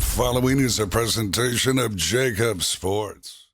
following is a presentation of Jacob Sports.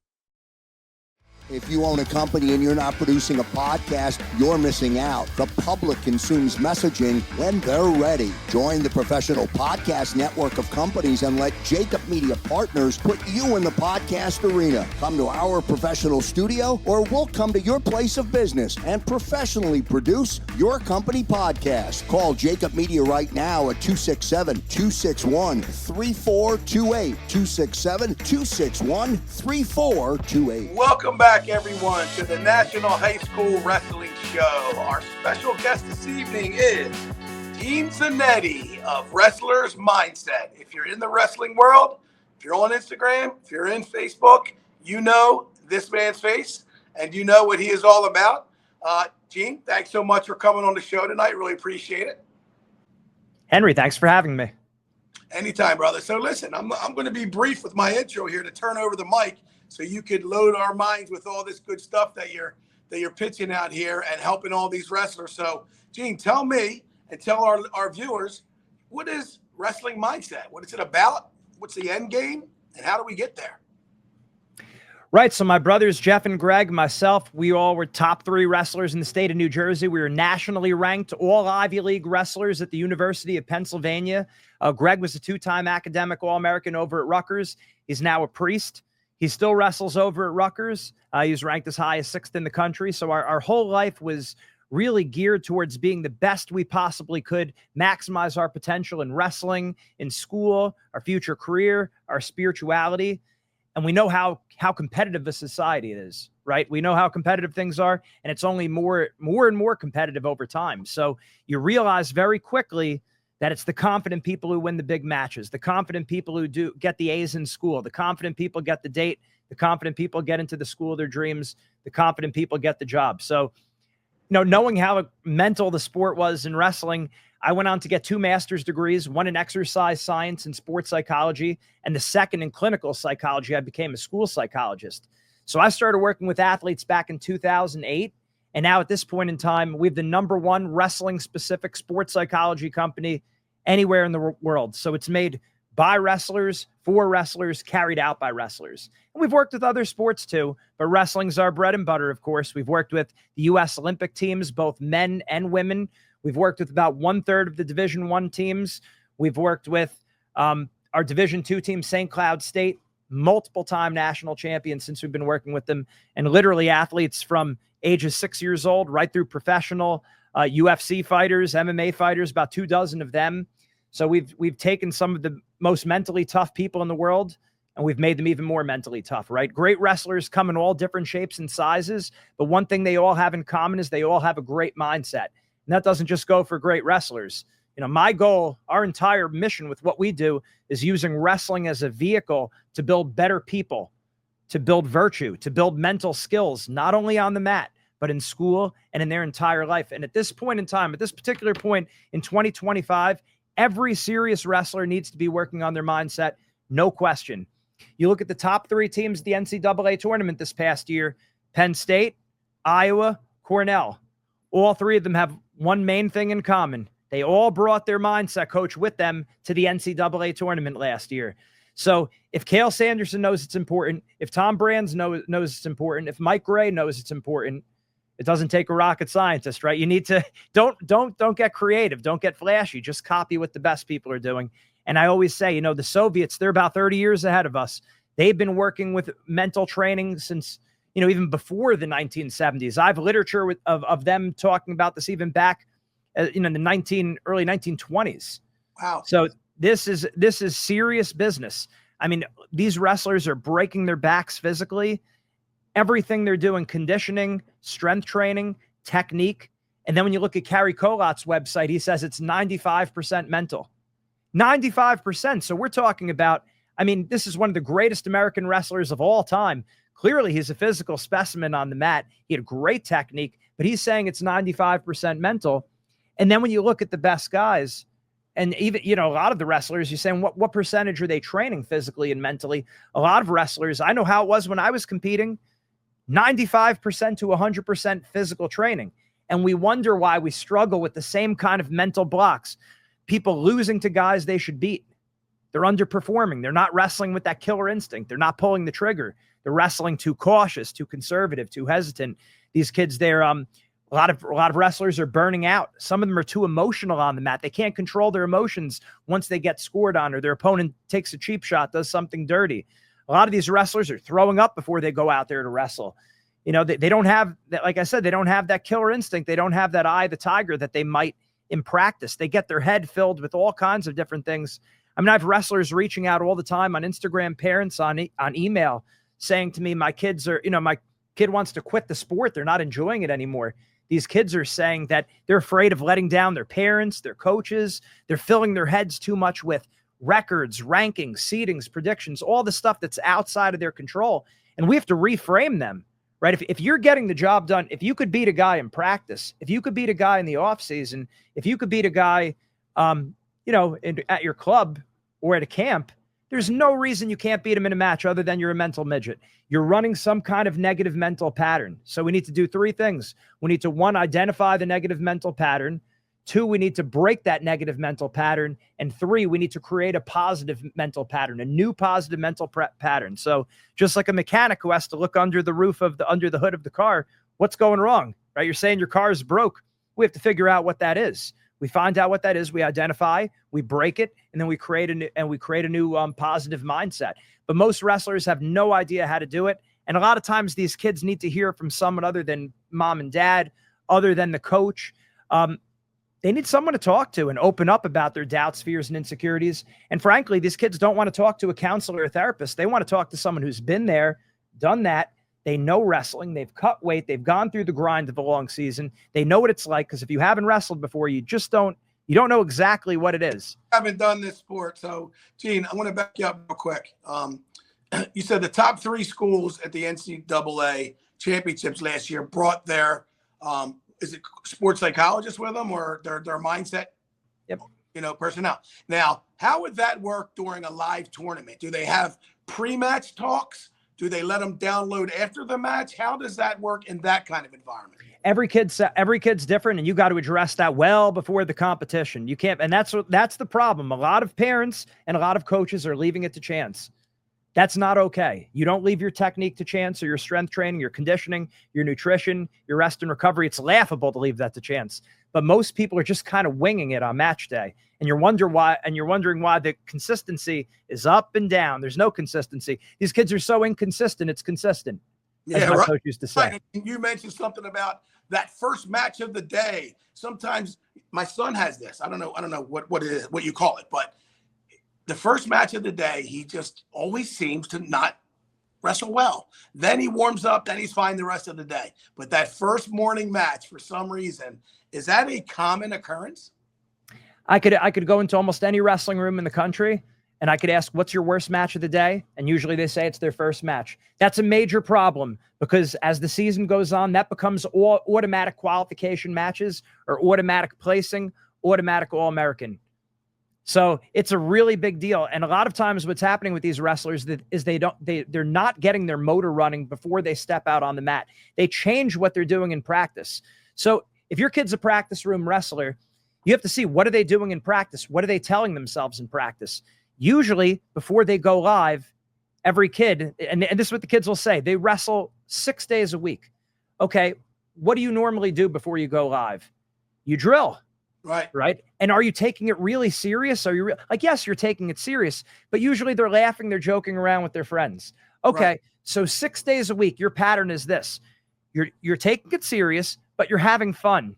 If you own a company and you're not producing a podcast, you're missing out. The public consumes messaging when they're ready. Join the professional podcast network of companies and let Jacob Media Partners put you in the podcast arena. Come to our professional studio or we'll come to your place of business and professionally produce your company podcast. Call Jacob Media right now at 267-261-3428. 267-261-3428. Welcome back, everyone, to the National High School Wrestling Show. Our special guest this evening is Jeff Zannetti of Wrestler's Mindset. If you're in the wrestling world, if you're on Instagram, if you're in Facebook, you know this man's face and you know what he is all about. Jeff, thanks so much for coming on the show tonight. Really appreciate it. Henry, thanks for having me. Anytime, brother. So listen, I'm going to be brief with my intro here to turn over the mic so you could load our minds with all this good stuff that you're pitching out here and helping all these wrestlers. So, Jeff, tell me and tell our viewers, what is Wrestling Mindset? What is it about? What's the end game? And how do we get there? Right. So my brothers, Jeff and Greg, myself, we all were top 3 wrestlers in the state of New Jersey. We were nationally ranked, all Ivy League wrestlers at the University of Pennsylvania. Greg was a 2-time academic All-American over at Rutgers. He's now a priest. He still wrestles over at Rutgers. He was ranked as high as 6th in the country. So our whole life was really geared towards being the best we possibly could, maximize our potential in wrestling, in school, our future career, our spirituality. And we know how competitive a society it is, right? We know how competitive things are, and it's only more and more competitive over time. So you realize very quickly that it's the confident people who win the big matches, the confident people who do get the A's in school, the confident people get the date, the confident people get into the school of their dreams, the confident people get the job. So, knowing how mental the sport was in wrestling, I went on to get 2 master's degrees, one in exercise science and sports psychology, and the second in clinical psychology. I became a school psychologist. So I started working with athletes back in 2008. And now at this point in time, we have the #1 wrestling-specific sports psychology company anywhere in the world. So it's made by wrestlers, for wrestlers, carried out by wrestlers. And we've worked with other sports too, but wrestling's our bread and butter, of course. We've worked with the U.S. Olympic teams, both men and women. We've worked with about 1/3 of the Division I teams. We've worked with our Division II team, St. Cloud State, multiple-time national champions since we've been working with them, and literally athletes from ages 6 years old right through professional UFC fighters, MMA fighters, about 24 of them. So we've taken some of the most mentally tough people in the world, and we've made them even more mentally tough, right? Great wrestlers come in all different shapes and sizes, but one thing they all have in common is they all have a great mindset. And that doesn't just go for great wrestlers. My goal, our entire mission with what we do is using wrestling as a vehicle to build better people, to build virtue, to build mental skills, not only on the mat, but in school and in their entire life. And at this point in time, at this particular point in 2025, every serious wrestler needs to be working on their mindset, no question. You look at the top 3 teams at the NCAA tournament this past year, Penn State, Iowa, Cornell. All 3 of them have one main thing in common. They all brought their mindset coach with them to the NCAA tournament last year. So if Cale Sanderson knows it's important, if Tom Brands knows it's important, if Mike Gray knows it's important, it doesn't take a rocket scientist, right? You need to don't get creative, don't get flashy, just copy what the best people are doing. And I always say, the Soviets, they're about 30 years ahead of us. They've been working with mental training since, even before the 1970s. I have literature of them talking about this even back, in the early 1920s. Wow. So this is serious business. I mean, these wrestlers are breaking their backs physically. Everything they're doing, conditioning, strength training, technique. And then when you look at Kerry Colot's website, he says it's 95% mental. 95%. So we're talking about, this is one of the greatest American wrestlers of all time. Clearly, he's a physical specimen on the mat. He had great technique, but he's saying it's 95% mental. And then when you look at the best guys, and even, a lot of the wrestlers, you're saying, what percentage are they training physically and mentally? A lot of wrestlers, I know how it was when I was competing, 95% to 100% physical training. And we wonder why we struggle with the same kind of mental blocks. People losing to guys they should beat. They're underperforming. They're not wrestling with that killer instinct. They're not pulling the trigger. They're wrestling too cautious, too conservative, too hesitant. These kids, they're a lot of wrestlers are burning out. Some of them are too emotional on the mat. They can't control their emotions once they get scored on or their opponent takes a cheap shot, does something dirty. A lot of these wrestlers are throwing up before they go out there to wrestle. You know, they don't have that. Like I said, they don't have that killer instinct. They don't have that eye of the tiger that they might in practice. They get their head filled with all kinds of different things. I mean, I have wrestlers reaching out all the time on Instagram, parents on email saying to me, my kids are, my kid wants to quit the sport. They're not enjoying it anymore. These kids are saying that they're afraid of letting down their parents, their coaches. They're filling their heads too much with records, rankings, seedings, predictions, all the stuff that's outside of their control. And we have to reframe them, right? If you're getting the job done, if you could beat a guy in practice, if you could beat a guy in the off season, if you could beat a guy, at your club or at a camp, there's no reason you can't beat him in a match other than you're a mental midget. You're running some kind of negative mental pattern. So we need to do three things. We need to, one, identify the negative mental pattern. Two, we need to break that negative mental pattern. And three, we need to create a positive mental pattern, a new positive mental pattern. So just like a mechanic who has to look under the hood of the car, what's going wrong, right? You're saying your car is broke. We have to figure out what that is. We find out what that is. We identify, we break it, and then we create a new positive mindset. But most wrestlers have no idea how to do it. And a lot of times these kids need to hear from someone other than mom and dad, other than the coach. They need someone to talk to and open up about their doubts, fears, and insecurities. And frankly, these kids don't want to talk to a counselor or a therapist. They want to talk to someone who's been there, done that. They know wrestling. They've cut weight. They've gone through the grind of the long season. They know what it's like, because if you haven't wrestled before, you don't know exactly what it is. I haven't done this sport. So, Gene, I want to back you up real quick. You said the top three schools at the NCAA championships last year brought their is it sports psychologists with them, or their mindset personnel. Now, how would that work during a live tournament? Do they have pre-match talks? Do they let them download after the match? How does that work in that kind of environment? Every kid's different, and you got to address that well before the competition. You can't, and that's the problem. A lot of parents and a lot of coaches are leaving it to chance. That's not okay. You don't leave your technique to chance, or your strength training, your conditioning, your nutrition, your rest and recovery. It's laughable to leave that to chance. But most people are just kind of winging it on match day. And you're wondering why the consistency is up and down. There's no consistency. These kids are so inconsistent, it's consistent. As my coach used to say. Right. And you mentioned something about that first match of the day. Sometimes my son has this. I don't know what it is, what you call it, but the first match of the day, he just always seems to not wrestle well. Then he warms up, then he's fine the rest of the day. But that first morning match, for some reason, is that a common occurrence? I could go into almost any wrestling room in the country, and I could ask, what's your worst match of the day? And usually they say it's their first match. That's a major problem, because as the season goes on, that becomes all automatic qualification matches, or automatic placing, automatic All-American. So it's a really big deal. And a lot of times what's happening with these wrestlers is they're not getting their motor running before they step out on the mat. They change what they're doing in practice. So if your kid's a practice room wrestler, you have to see, what are they doing in practice? What are they telling themselves in practice? Usually before they go live, every kid, and this is what the kids will say, they wrestle 6 days a week. Okay, what do you normally do before you go live? You drill. Right. And are you taking it really serious? Are you yes, you're taking it serious, but usually they're laughing, they're joking around with their friends. Okay. Right. So 6 days a week, your pattern is this. You're taking it serious, but you're having fun.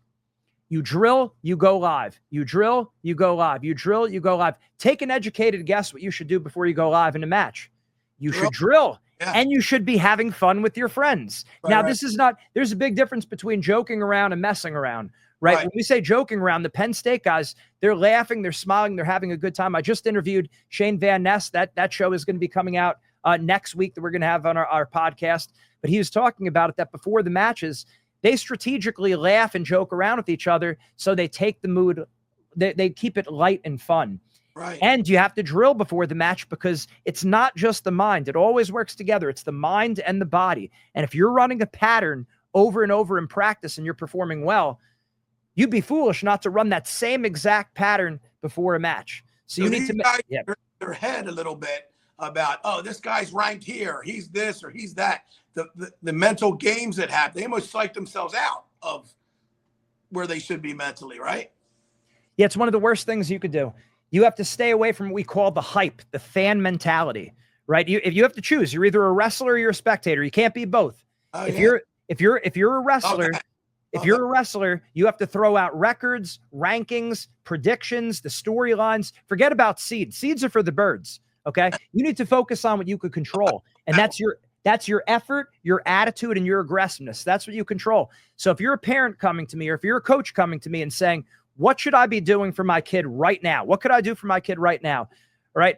You drill, you go live. You drill, you go live. You drill, you go live. Take an educated guess what you should do before you go live in a match. You should drill. Yeah. And you should be having fun with your friends. Now, this is not, there's a big difference between joking around and messing around. Right. When we say joking around, the Penn State guys, they're laughing, they're smiling, they're having a good time. I just interviewed Shane Van Ness. That show is going to be coming out next week, that we're going to have on our podcast. But he was talking about it, that before the matches, they strategically laugh and joke around with each other. So they take the mood, they keep it light and fun. Right. And you have to drill before the match, because it's not just the mind. It always works together. It's the mind and the body. And if you're running a pattern over and over in practice and you're performing well, you'd be foolish not to run that same exact pattern before a match. So you need to. They're their head a little bit about, oh, this guy's ranked here, he's this or he's that. The mental games that happen, they almost psych themselves out of where they should be mentally, right? Yeah, it's one of the worst things you could do. You have to stay away from what we call the hype, the fan mentality, right? If you have to choose, you're either a wrestler or you're a spectator. You can't be both. If you're a wrestler, if you're a wrestler, you have to throw out records, rankings, predictions, the storylines. Forget about seeds. Seeds are for the birds. Okay. You need to focus on what you could control. And that's your effort, your attitude, and your aggressiveness. That's what you control. So if you're a parent coming to me, or if you're a coach coming to me and saying, what should I be doing for my kid right now? What could I do for my kid right now? All right.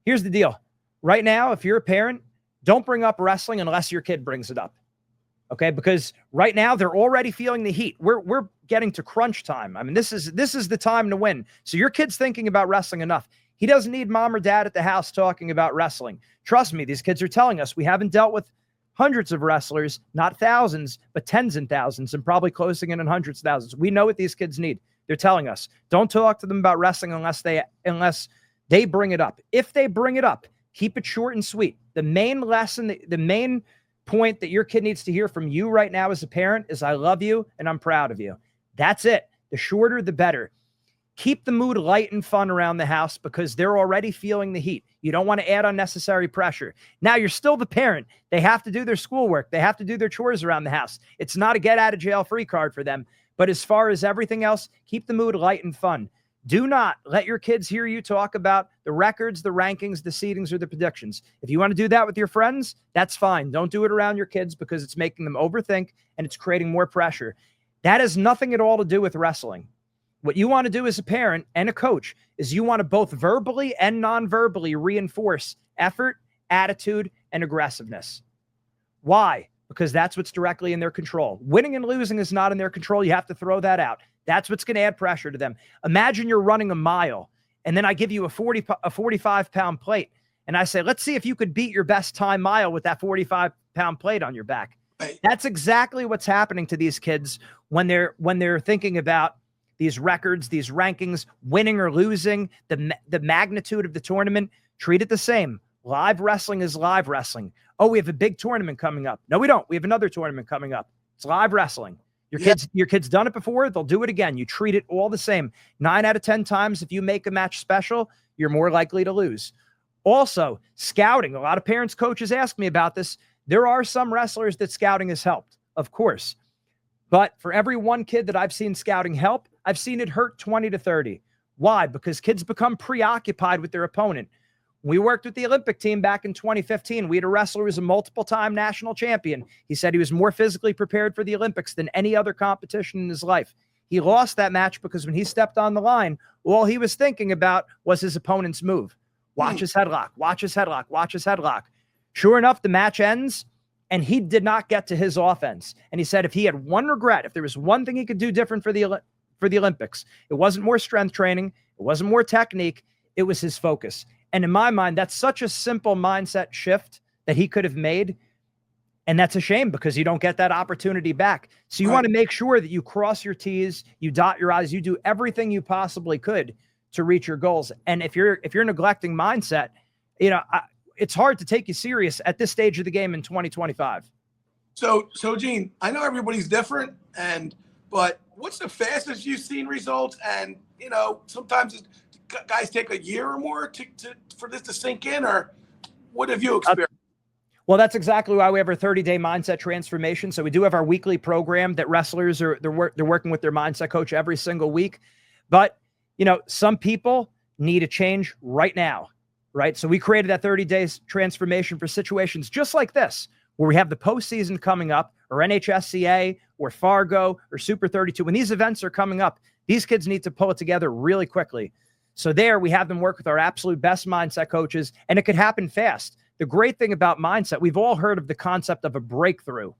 Here's the deal. Right now, if you're a parent, don't bring up wrestling unless your kid brings it up. Okay. Because right now they're already feeling the heat. We're getting to crunch time. I mean, this is the time to win. So your kid's thinking about wrestling enough. He doesn't need mom or dad at the house talking about wrestling. Trust me, these kids are telling us we haven't dealt with hundreds of wrestlers, not thousands, but tens and thousands, and probably closing in on hundreds of thousands. We know what these kids need. They're telling us, don't talk to them about wrestling unless they bring it up. If they bring it up, keep it short and sweet. The main lesson, the main point that your kid needs to hear from you right now as a parent is, I love you and I'm proud of you. That's it. The shorter, the better. Keep the mood light and fun around the house because they're already feeling the heat. You don't want to add unnecessary pressure. Now you're still the parent. They have to do their schoolwork. They have to do their chores around the house. It's not a get out of jail free card for them. But as far as everything else, keep the mood light and fun. Do not let your kids hear you talk about the records, the rankings, the seedings, or the predictions. If you want to do that with your friends, that's fine. Don't do it around your kids because it's making them overthink and it's creating more pressure. That has nothing at all to do with wrestling. What you want to do as a parent and a coach is you want to both verbally and non-verbally reinforce effort, attitude, and aggressiveness. Why? Because that's what's directly in their control. Winning and losing is not in their control. You have to throw that out. That's what's going to add pressure to them. Imagine you're running a mile, and then I give you a 45-pound plate, and I say, let's see if you could beat your best time mile with that 45-pound plate on your back. Right. That's exactly what's happening to these kids when they're thinking about these records, these rankings, winning or losing, the magnitude of the tournament. Treat it the same. Live wrestling is live wrestling. Oh, we have a big tournament coming up. No, we don't. We have another tournament coming up. It's live wrestling. Your kid's done it before. They'll do it again. You treat it all the same. 9 out of 10 times, if you make a match special, you're more likely to lose. Also, scouting. A lot of parents, coaches ask me about this. There are some wrestlers that scouting has helped, of course. But for every one kid that I've seen scouting help, I've seen it hurt 20 to 30. Why? Because kids become preoccupied with their opponent. We worked with the Olympic team back in 2015. We had a wrestler who was a multiple-time national champion. He said he was more physically prepared for the Olympics than any other competition in his life. He lost that match because when he stepped on the line, all he was thinking about was his opponent's move. Watch his headlock, watch his headlock, watch his headlock. Sure enough, the match ends, and he did not get to his offense. And he said if he had one regret, if there was one thing he could do different for the Olympics, it wasn't more strength training, it wasn't more technique, it was his focus. And in my mind, that's such a simple mindset shift that he could have made. And that's a shame because you don't get that opportunity back. So you want to make sure that you cross your T's, you dot your I's, you do everything you possibly could to reach your goals. And if you're neglecting mindset, it's hard to take you serious at this stage of the game in 2025. So Gene, I know everybody's different, but what's the fastest you've seen results? And sometimes guys take a year or more for this to sink in, or what have you experienced? Well, that's exactly why we have our 30-day mindset transformation. So we do have our weekly program that wrestlers they're working with their mindset coach every single week. But some people need a change right now, right? So we created that 30 days transformation for situations just like this, where we have the postseason coming up, or NHSCA, or Fargo, or Super 32. When these events are coming up, these kids need to pull it together really quickly. So there we have them work with our absolute best mindset coaches, and it could happen fast. The great thing about mindset, we've all heard of the concept of a breakthrough.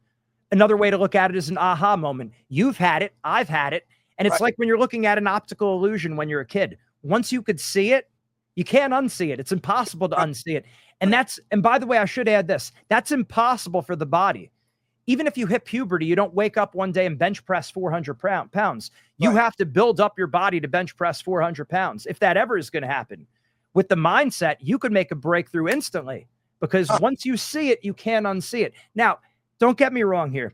Another way to look at it is an aha moment. You've had it, I've had it, and it's like when you're looking at an optical illusion when you're a kid. Once you could see it, you can't unsee it. It's impossible to unsee it. And by the way, I should add this, that's impossible for the body. Even if you hit puberty, you don't wake up one day and bench press 400 pounds. You have to build up your body to bench press 400 pounds, if that ever is going to happen. With the mindset, you could make a breakthrough instantly, because once you see it, you can't unsee it. Now, don't get me wrong here.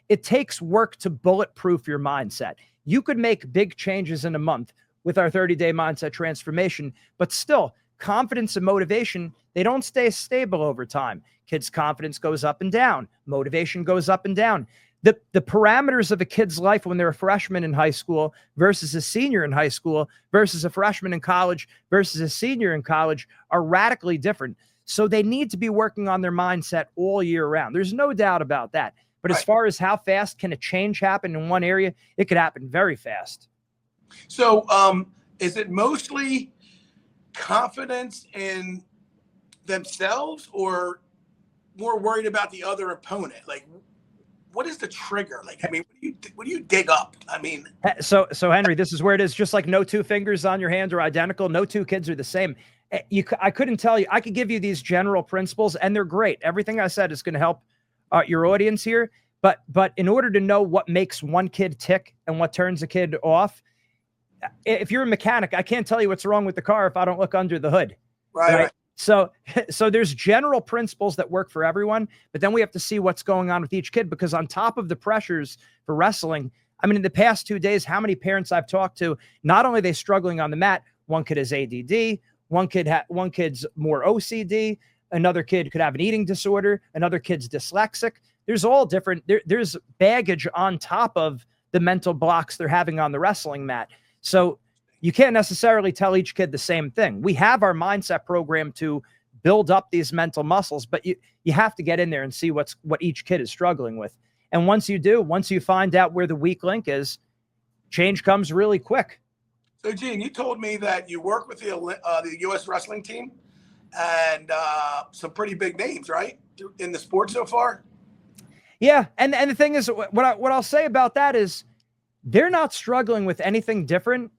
It takes work to bulletproof your mindset. You could make big changes in a month with our 30-day mindset transformation, but still, confidence and motivation, they don't stay stable over time. Kids' confidence goes up and down. Motivation goes up and down. The parameters of a kid's life when they're a freshman in high school versus a senior in high school versus a freshman in college versus a senior in college are radically different. So they need to be working on their mindset all year round. There's no doubt about that. But as far as how fast can a change happen in one area, it could happen very fast. So is it mostly confidence in themselves or more worried about the other opponent? Like, what is the trigger? Like, I mean, what do you dig up? I mean, so Henry, this is where it is. Just like no two fingers on your hand are identical. No two kids are the same. I couldn't tell you. I could give you these general principles, and they're great. Everything I said is going to help your audience here. But in order to know what makes one kid tick and what turns a kid off, if you're a mechanic, I can't tell you what's wrong with the car if I don't look under the hood. Right. So there's general principles that work for everyone, but then we have to see what's going on with each kid, because on top of the pressures for wrestling, I mean, in the past 2 days, how many parents I've talked to, not only are they struggling on the mat, one kid has ADD, one kid's more OCD, another kid could have an eating disorder, another kid's dyslexic. There's all different, there's baggage on top of the mental blocks they're having on the wrestling mat. So you can't necessarily tell each kid the same thing. We have our mindset program to build up these mental muscles, but you have to get in there and see what each kid is struggling with. And once you find out where the weak link is, change comes really quick. So, Gene, you told me that you work with the U.S. wrestling team and some pretty big names, right, in the sport so far? Yeah, and the thing is, what I'll say about that is they're not struggling with anything different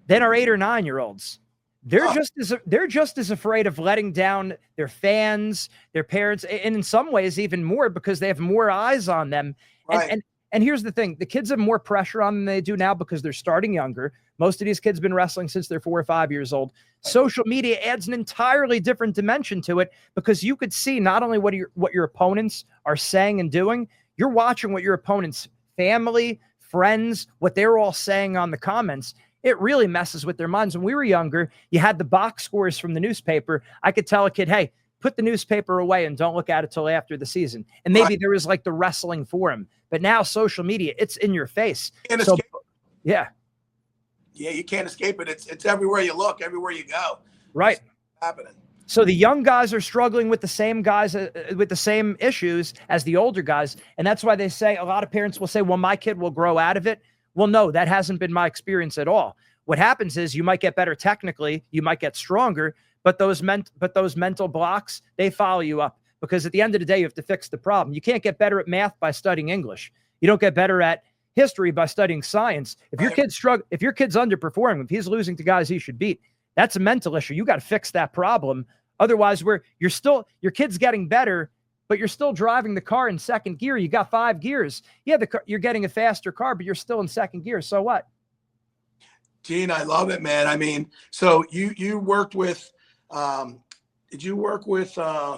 than our 8 or 9 year olds. They're just as afraid of letting down their fans, their parents, and in some ways even more because they have more eyes on them. Right. And here's the thing: the kids have more pressure on them than they do now because they're starting younger. Most of these kids have been wrestling since they're 4 or 5 years old. Social media adds an entirely different dimension to it because you could see not only what your opponents are saying and doing, you're watching what your opponents' family, friends, what they're all saying on the comments. It really messes with their minds. When we were younger, you had the box scores from the newspaper. I could tell a kid, hey, put the newspaper away and don't look at it till after the season. And maybe there was like the wrestling forum. But now social media, it's in your face. Yeah. Yeah, you can't escape it. It's everywhere you look, everywhere you go. Right. It's happening. So the young guys are struggling with the same guys, with the same issues as the older guys. And that's why they say, a lot of parents will say, well, my kid will grow out of it. Well, no, that hasn't been my experience at all. What happens is you might get better technically, you might get stronger, but those mental blocks, they follow you up because at the end of the day, you have to fix the problem. You can't get better at math by studying English. You don't get better at history by studying science. If your kid's underperforming, if he's losing to guys he should beat, that's a mental issue. You got to fix that problem. Otherwise, your kid's getting better, but you're still driving the car in second gear. You got 5 gears. Yeah, you're getting a faster car, but you're still in second gear. So what? Gene, I love it, man. I mean, so you worked with, did you work with Jordan?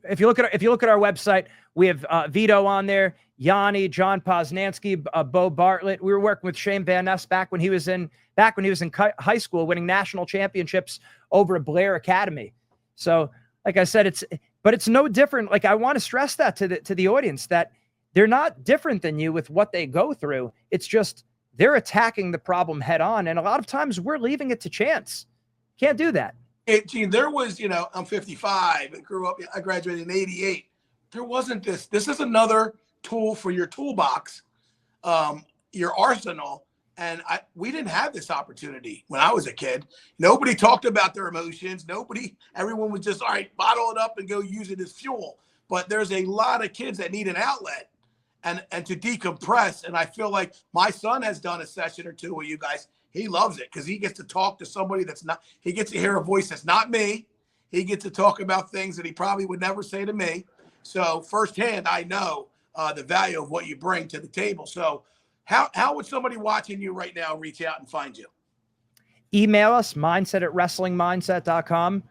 If you look at our website, we have Vito on there, Yanni, John Poznansky, Bo Bartlett. We were working with Shane Van Ness back when he was in high school, winning national championships over at Blair Academy. So, like I said, it's no different. Like, I want to stress that to the audience that they're not different than you with what they go through. It's just they're attacking the problem head on. And a lot of times we're leaving it to chance. Can't do that. Hey, Gene, there was, I'm 55 and I graduated in 88. There wasn't this. This is another tool for your toolbox, your arsenal. And we didn't have this opportunity when I was a kid. Nobody talked about their emotions. Everyone was just, all right, bottle it up and go use it as fuel. But there's a lot of kids that need an outlet and to decompress. And I feel like my son has done a session or two with you guys. He loves it because he gets to talk to somebody he gets to hear a voice that's not me. He gets to talk about things that he probably would never say to me. So firsthand, I know the value of what you bring to the table. So how would somebody watching you right now reach out and find you? email us, mindset@wrestlingmindset.com.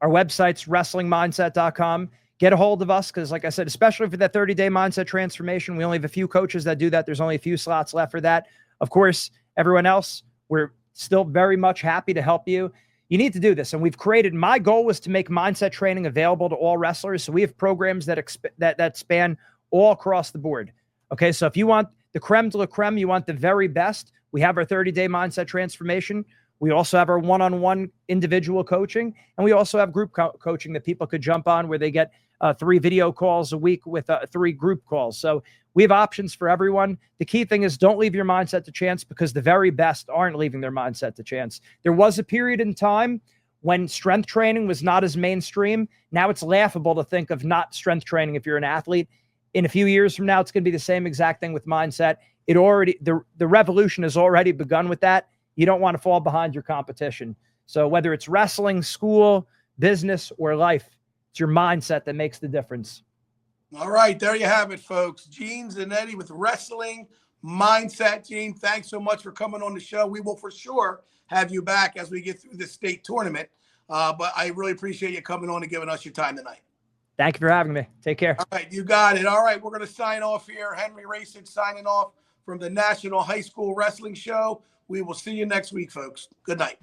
Our website's wrestlingmindset.com. Get a hold of us because, like I said, especially for that 30-day mindset transformation, we only have a few coaches that do that. There's only a few slots left for that. Of course, everyone else, we're still very much happy to help you. You need to do this. And we've created, my goal was to make mindset training available to all wrestlers. So we have programs that span all across the board. Okay, so if you want the creme de la creme, you want the very best, we have our 30-day mindset transformation. We also have our one-on-one individual coaching, and we also have group coaching that people could jump on where they get 3 video calls a week with 3 group calls. So we have options for everyone. The key thing is don't leave your mindset to chance, because the very best aren't leaving their mindset to chance. There was a period in time when strength training was not as mainstream. Now it's laughable to think of not strength training if you're an athlete. In a few years from now, it's going to be the same exact thing with mindset. The revolution has already begun with that. You don't want to fall behind your competition. So whether it's wrestling, school, business, or life, it's your mindset that makes the difference. All right, there you have it, folks. Jeff Zannetti with Wrestling Mindset. Gene, thanks so much for coming on the show. We will for sure have you back as we get through the state tournament. But I really appreciate you coming on and giving us your time tonight. Thank you for having me. Take care. All right, you got it. All right, we're going to sign off here. Henry Racing signing off from the National High School Wrestling Show. We will see you next week, folks. Good night.